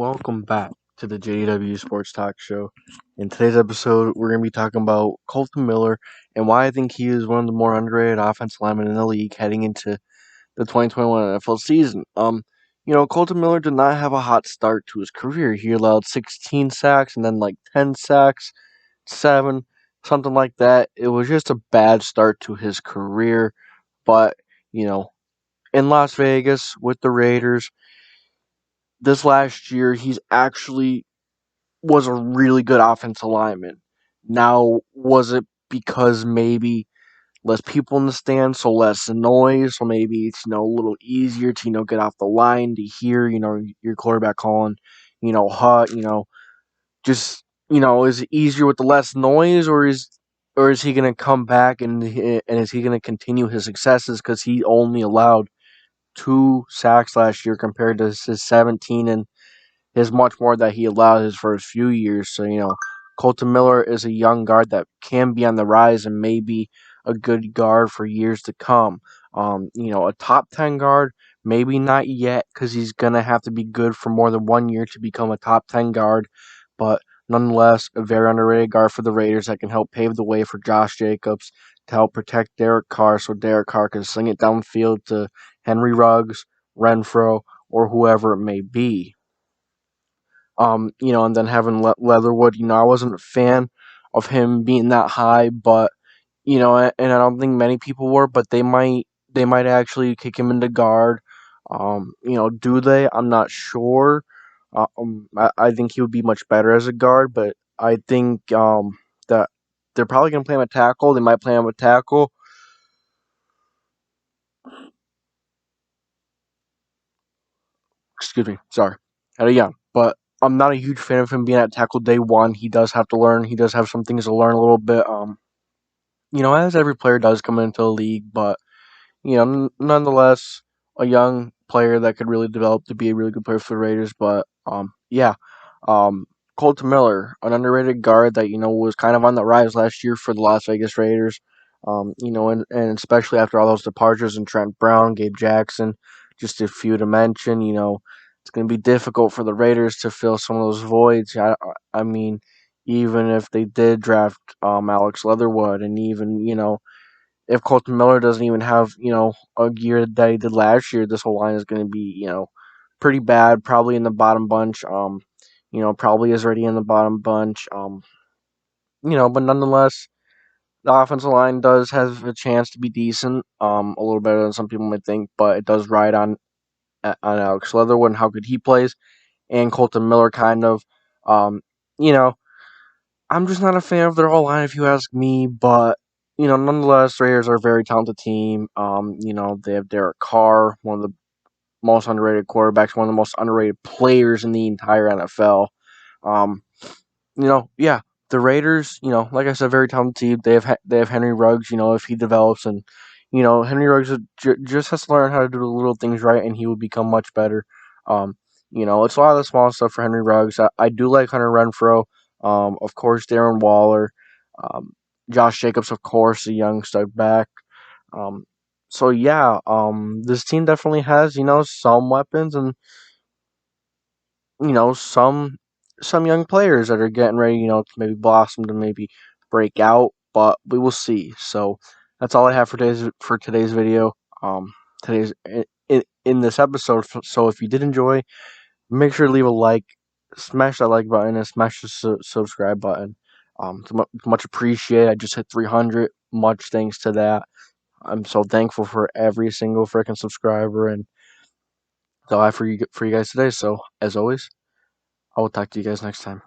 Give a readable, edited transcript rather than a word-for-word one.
welcome back to the JDW Sports Talk Show. In today's episode, we're going to be talking about Kolton Miller and why I think he is one of the more underrated offensive linemen in the league heading into the 2021 NFL season. Kolton Miller did not have a hot start to his career. He allowed 16 sacks and then like 10 sacks, 7, something like that. It was just a bad start to his career. But, in Las Vegas with the Raiders, this last year, he's actually was a really good offensive lineman. Now, was it because maybe less people in the stands, so less noise, so maybe it's a little easier to get off the line to hear your quarterback calling hut, just is it easier with the less noise, or is he going to come back and is he going to continue his successes because he only allowed 2 sacks last year compared to his 17 and his much more that he allowed his first few years. So, Kolton Miller is a young guard that can be on the rise and may be a good guard for years to come. A top 10 guard, maybe not yet because he's going to have to be good for more than 1 year to become a top 10 guard. But nonetheless, a very underrated guard for the Raiders that can help pave the way for Josh Jacobs to help protect Derek Carr so Derek Carr can sling it downfield to Henry Ruggs, Renfro, or whoever it may be. And then having Leatherwood, I wasn't a fan of him being that high, but and I don't think many people were, but they might actually kick him into guard. Do they? I'm not sure. I think he would be much better as a guard, but I think that they're probably gonna play him at tackle. They might play him at tackle. Excuse me, sorry, had a yawn, but I'm not a huge fan of him being at tackle day one. He does have to learn. He does have some things to learn a little bit. As every player does come into the league, but nonetheless, a young player that could really develop to be a really good player for the Raiders. But um, Kolton Miller, an underrated guard that was kind of on the rise last year for the Las Vegas Raiders. And especially after all those departures and Trent Brown, Gabe Jackson, just a few to mention. It's going to be difficult for the Raiders to fill some of those voids. I mean, even if they did draft Alex Leatherwood, and even if Kolton Miller doesn't even have a year that he did last year, this whole line is going to be pretty bad, probably in the bottom bunch. Probably is already in the bottom bunch. But nonetheless, the offensive line does have a chance to be decent, a little better than some people might think, but it does ride on Alex Leatherwood and how good he plays, and Kolton Miller kind of. You know, I'm just not a fan of their whole line, if you ask me. But nonetheless, Raiders are a very talented team. They have Derek Carr, one of the most underrated quarterbacks, one of the most underrated players in the entire NFL. Um, yeah, the Raiders, like I said, very talented team. They have Henry Ruggs. If he develops, and Henry Ruggs just has to learn how to do the little things right, and he will become much better. It's a lot of the small stuff for Henry Ruggs. I do like Hunter Renfro. Of course, Darren Waller, um, Josh Jacobs, of course, the young stud back. Um, so yeah, this team definitely has some weapons and some young players that are getting ready to maybe blossom to maybe break out, but we will see. So that's all I have for today's video. Today's in this episode. So if you did enjoy, make sure to leave a like, smash that like button, and smash the subscribe button. It's much appreciated. I just hit 300. Much thanks to that. I'm so thankful for every single freaking subscriber, and that's all I have for you guys today. So as always, I will talk to you guys next time.